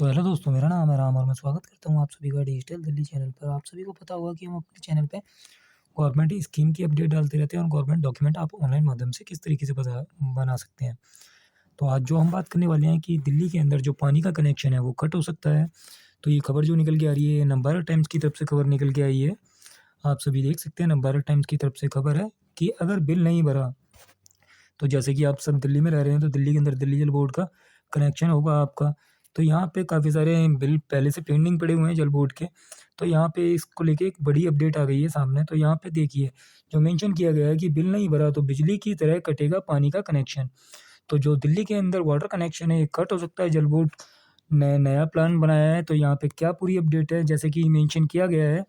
तो हेलो दोस्तों, मेरा नाम है राम और मैं स्वागत करता हूँ आप सभी का डिजिटल दिल्ली चैनल पर। आप सभी को पता होगा कि हम अपने चैनल पे गवर्नमेंट स्कीम की अपडेट डालते रहते हैं और गवर्नमेंट डॉक्यूमेंट आप ऑनलाइन माध्यम से किस तरीके से बना सकते हैं। तो आज जो हम बात करने वाले हैं कि दिल्ली के अंदर जो पानी का कनेक्शन है वो कट हो सकता है। तो ये खबर जो निकल के आ रही है, ये नवभारत टाइम्स की तरफ से खबर निकल के आई है। आप सभी देख सकते हैं, नवभारत टाइम्स की तरफ से खबर है कि अगर बिल नहीं भरा, तो जैसे कि आप सब दिल्ली में रह रहे हैं, तो दिल्ली के अंदर दिल्ली जल बोर्ड का कनेक्शन होगा आपका। तो यहाँ पे काफ़ी सारे बिल पहले से पेंडिंग पड़े हुए हैं जल बोर्ड के। तो यहाँ पे इसको लेके एक बड़ी अपडेट आ गई है सामने। तो यहाँ पे देखिए, जो मेंशन किया गया है कि बिल नहीं भरा तो बिजली की तरह कटेगा पानी का कनेक्शन। तो जो दिल्ली के अंदर वाटर कनेक्शन है, ये कट हो सकता है। जल बोर्ड ने नया प्लान बनाया है। तो यहाँ पे क्या पूरी अपडेट है, जैसे कि मेंशन किया गया है,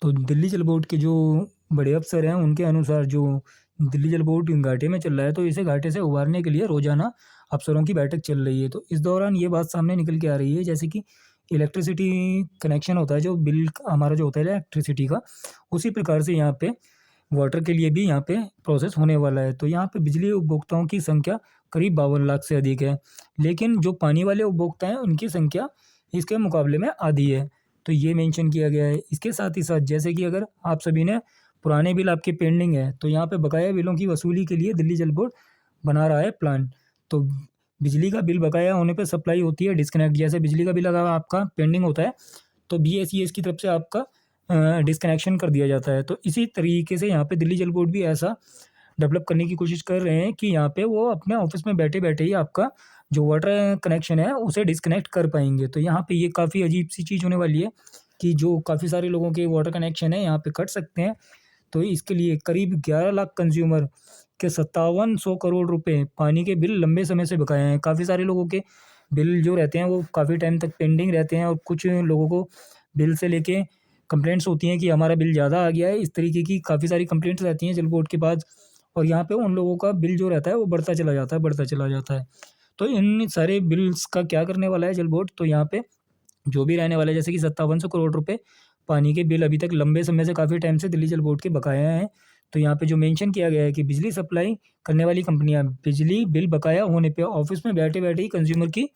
तो दिल्ली जल बोर्ड के जो बड़े अफ़सर हैं, उनके अनुसार जो दिल्ली जल बोर्ड घाटे में चल रहा है, तो इसे घाटे से उबारने के लिए रोज़ाना अफ़सरों की बैठक चल रही है। तो इस दौरान ये बात सामने निकल के आ रही है, जैसे कि इलेक्ट्रिसिटी कनेक्शन होता है, जो बिल हमारा जो होता है इलेक्ट्रिसिटी का, उसी प्रकार से यहाँ पे वाटर के लिए भी यहाँ पे प्रोसेस होने वाला है। तो यहाँ पे बिजली उपभोक्ताओं की संख्या करीब 52 लाख से अधिक है, लेकिन जो पानी वाले उपभोक्ता हैं, उनकी संख्या इसके मुकाबले में आधी है। तो ये मेंशन किया गया है। इसके साथ ही साथ, जैसे कि अगर आप सभी ने पुराने बिल आपके पेंडिंग है, तो यहाँ पे बकाया बिलों की वसूली के लिए दिल्ली जल बोर्ड बना रहा है प्लान। तो बिजली का बिल बकाया होने पे सप्लाई होती है डिस्कनेक्ट। जैसे बिजली का बिल अगर आपका पेंडिंग होता है, तो बीएसईएस की तरफ से आपका डिस्कनेक्शन कर दिया जाता है। तो इसी तरीके से यहाँ पे दिल्ली जल बोर्ड भी ऐसा डेवलप करने की कोशिश कर रहे हैं कि यहाँ पे वो अपने ऑफिस में बैठे-बैठे ही आपका जो वाटर कनेक्शन है, उसे डिस्कनेक्ट कर पाएँगे। तो यहाँ पे ये काफ़ी अजीब-सी चीज़ होने वाली है कि जो काफ़ी सारे लोगों के वाटर कनेक्शन है, यहाँ पे कट सकते हैं। तो इसके लिए करीब 11 लाख कंज़्यूमर के 5700 करोड़ रुपए पानी के बिल लंबे समय से बकाए हैं। काफ़ी सारे लोगों के बिल जो रहते हैं, वो काफ़ी टाइम तक पेंडिंग रहते हैं और कुछ लोगों को बिल से लेके कंप्लेंट्स होती हैं कि हमारा बिल ज़्यादा आ गया है। इस तरीके की काफ़ी सारी कंप्लेंट्स रहती हैं जल बोर्ड के पास, और यहाँ पे उन लोगों का बिल जो रहता है, वो बढ़ता चला जाता है, बढ़ता चला जाता है। तो इन सारे बिल्स का क्या करने वाला है जल बोर्ड, तो यहाँ पे जो भी रहने वाला है, जैसे कि 5700 करोड़ रुपए पानी के बिल अभी तक लंबे समय से काफ़ी टाइम से दिल्ली जल बोर्ड के बकाया हैं। तो यहाँ पे जो मेंशन किया गया है कि बिजली सप्लाई करने वाली कंपनियाँ बिजली बिल बकाया होने पे ऑफिस में बैठे-बैठे ही कंज़्यूमर की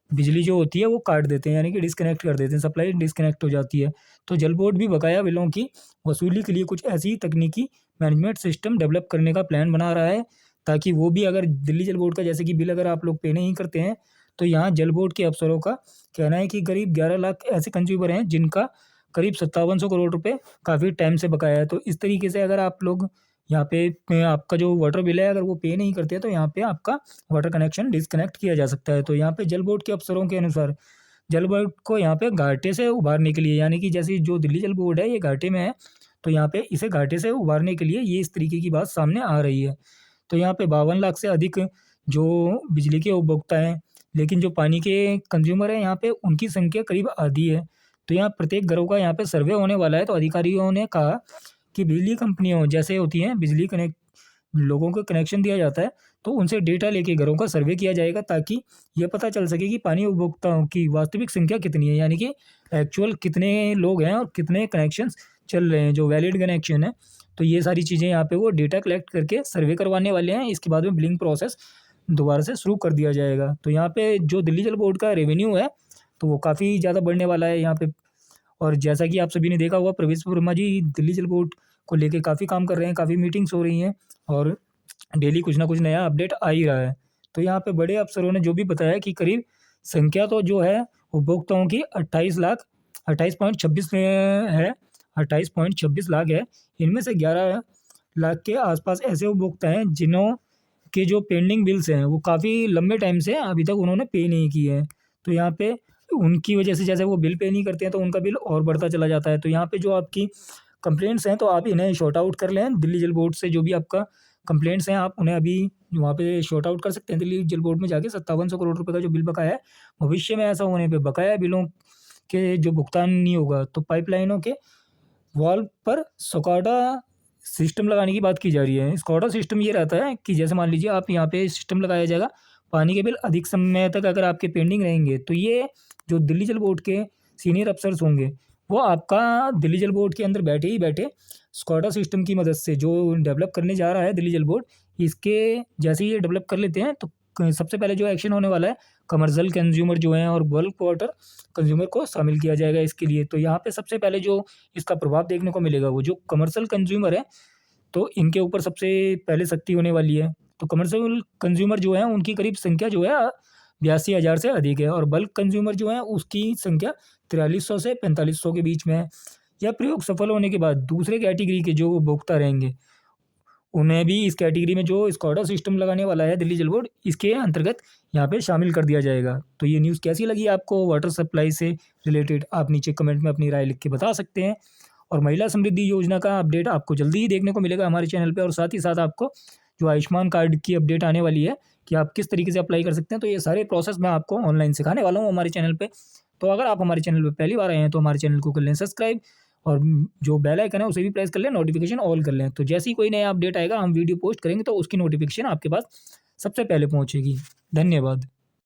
बिजली जो होती है वो काट देते हैं, यानी कि डिस्कनेक्ट कर देते हैं, सप्लाई डिस्कनेक्ट हो जाती है। तो जल बोर्ड भी बकाया बिलों की वसूली के लिए कुछ ऐसी तकनीकी मैनेजमेंट सिस्टम डेवलप करने का प्लान बना रहा है, ताकि वो भी, अगर दिल्ली जल बोर्ड का जैसे कि बिल अगर आप लोग पे नहीं करते हैं, तो यहाँ जल बोर्ड के अफ़सरों का कहना है कि करीब 11 लाख ऐसे कंज़्यूमर हैं जिनका करीब 5700 करोड़ रुपए काफ़ी टाइम से बकाया है। तो इस तरीके से अगर आप लोग यहाँ पे आपका जो वाटर बिल है, अगर वो पे नहीं करते हैं, तो यहाँ पे आपका वाटर कनेक्शन डिस्कनेक्ट किया जा सकता है। तो यहाँ पे जल बोर्ड के अफ़सरों के अनुसार जल बोर्ड को यहाँ पे घाटे से उबारने के लिए, यानी कि जैसे जो दिल्ली जल बोर्ड है, ये घाटे में है, तो यहाँ पे इसे घाटे से उबारने के लिए ये इस तरीके की बात सामने आ रही है। तो यहाँ पे 52 लाख से अधिक जो बिजली के उपभोक्ता हैं, लेकिन जो पानी के कंज़्यूमर हैं, यहाँ पे उनकी संख्या करीब आधी है। तो यहाँ प्रत्येक घरों का यहाँ पे सर्वे होने वाला है। तो अधिकारियों ने कहा कि बिजली कंपनियों जैसे होती हैं, बिजली कनेक्ट लोगों को कनेक्शन दिया जाता है, तो उनसे डेटा लेके घरों का सर्वे किया जाएगा, ताकि ये पता चल सके कि पानी उपभोक्ताओं की वास्तविक संख्या कितनी है, यानी कि एक्चुअल कितने लोग हैं और कितने कनेक्शंस चल रहे हैं, जो वैलिड कनेक्शन है। तो ये सारी चीज़ें यहाँ पे वो डेटा कलेक्ट करके सर्वे करवाने वाले हैं। इसके बाद में बिलिंग प्रोसेस दोबारा से शुरू कर दिया जाएगा। तो यहाँ पे जो दिल्ली जल बोर्ड का रेवेन्यू है, तो वो काफ़ी ज़्यादा बढ़ने वाला है यहाँ पे। और जैसा कि आप सभी ने देखा होगा, प्रवेश वर्मा जी दिल्ली जल बोर्ड को लेके काफ़ी काम कर रहे हैं, काफ़ी मीटिंग्स हो रही हैं और डेली कुछ ना कुछ नया अपडेट आ ही रहा है। तो यहाँ पे बड़े अफ़सरों ने जो भी बताया कि करीब संख्या तो जो है उपभोक्ताओं की 28 लाख 28.26 है, 28.26 लाख है। इनमें से 11 लाख के आसपास ऐसे उपभोक्ता हैं जिन्हों के जो पेंडिंग बिल्स हैं, वो काफ़ी लंबे टाइम से अभी तक उन्होंने पे नहीं किए हैं। तो यहाँ पे उनकी वजह से, जैसे वो बिल पे नहीं करते हैं, तो उनका बिल और बढ़ता चला जाता है। तो यहाँ पे जो आपकी कंप्लेंट्स हैं, तो आप इन्हें सॉर्ट आउट कर लें। दिल्ली जल बोर्ड से जो भी आपका कंप्लेंट्स हैं, आप उन्हें अभी वहाँ पे सॉर्ट आउट कर सकते हैं। दिल्ली जल बोर्ड में जाके 5700 करोड़ रुपए का जो बिल बकाया है, भविष्य में ऐसा होने पे बकाया बिलों के जो भुगतान नहीं होगा, तो पाइपलाइनों के वॉल्व पर स्कॉडा सिस्टम लगाने की बात की जा रही है। स्कॉडा सिस्टम ये रहता है कि जैसे मान लीजिए आप यहाँ पे सिस्टम लगाया जाएगा, पानी के बिल अधिक समय तक अगर आपके पेंडिंग रहेंगे, तो ये जो दिल्ली जल बोर्ड के सीनियर अफ़सर्स होंगे, वो आपका दिल्ली जल बोर्ड के अंदर बैठे ही बैठे स्कॉडा सिस्टम की मदद से, जो डेवलप करने जा रहा है दिल्ली जल बोर्ड, इसके जैसे ही ये डेवलप कर लेते हैं, तो सबसे पहले जो एक्शन होने वाला है, कमर्शियल कंज्यूमर जो हैं और बल्क वाटर कंज्यूमर को शामिल किया जाएगा इसके लिए। तो यहाँ पे सबसे पहले जो इसका प्रभाव देखने को मिलेगा, वो जो कमर्शियल कंज्यूमर है, तो इनके ऊपर सबसे पहले सख्ती होने वाली है। तो कमर्शियल कंज्यूमर जो है उनकी करीब संख्या जो है 82,000 से अधिक है, और बल्क कंज्यूमर जो है उसकी संख्या 4300 से 4500 के बीच में है। यह प्रयोग सफल होने के बाद दूसरे कैटेगरी के जो उपभोक्ता रहेंगे, उन्हें भी इस कैटेगरी में जो स्कॉडा सिस्टम लगाने वाला है दिल्ली जल बोर्ड, इसके अंतर्गत यहाँ पे शामिल कर दिया जाएगा। तो ये न्यूज़ कैसी लगी आपको वाटर सप्लाई से रिलेटेड, आप नीचे कमेंट में अपनी राय लिख के बता सकते हैं। और महिला समृद्धि योजना का अपडेट आपको जल्दी ही देखने को मिलेगा हमारे चैनल पे, और साथ ही साथ आपको जो आयुष्मान कार्ड की अपडेट आने वाली है कि आप किस तरीके से अप्लाई कर सकते हैं, तो ये सारे प्रोसेस मैं आपको ऑनलाइन सिखाने वाला हूँ हमारे चैनल पे। तो अगर आप हमारे चैनल पे पहली बार आए हैं तो हमारे चैनल को कर लें सब्सक्राइब, और जो बेल आइकन है उसे भी प्रेस कर लें, नोटिफिकेशन ऑल कर लें। तो जैसे ही कोई नया अपडेट आएगा, हम वीडियो पोस्ट करेंगे तो उसकी नोटिफिकेशन आपके पास सबसे पहले पहुँचेगी। धन्यवाद।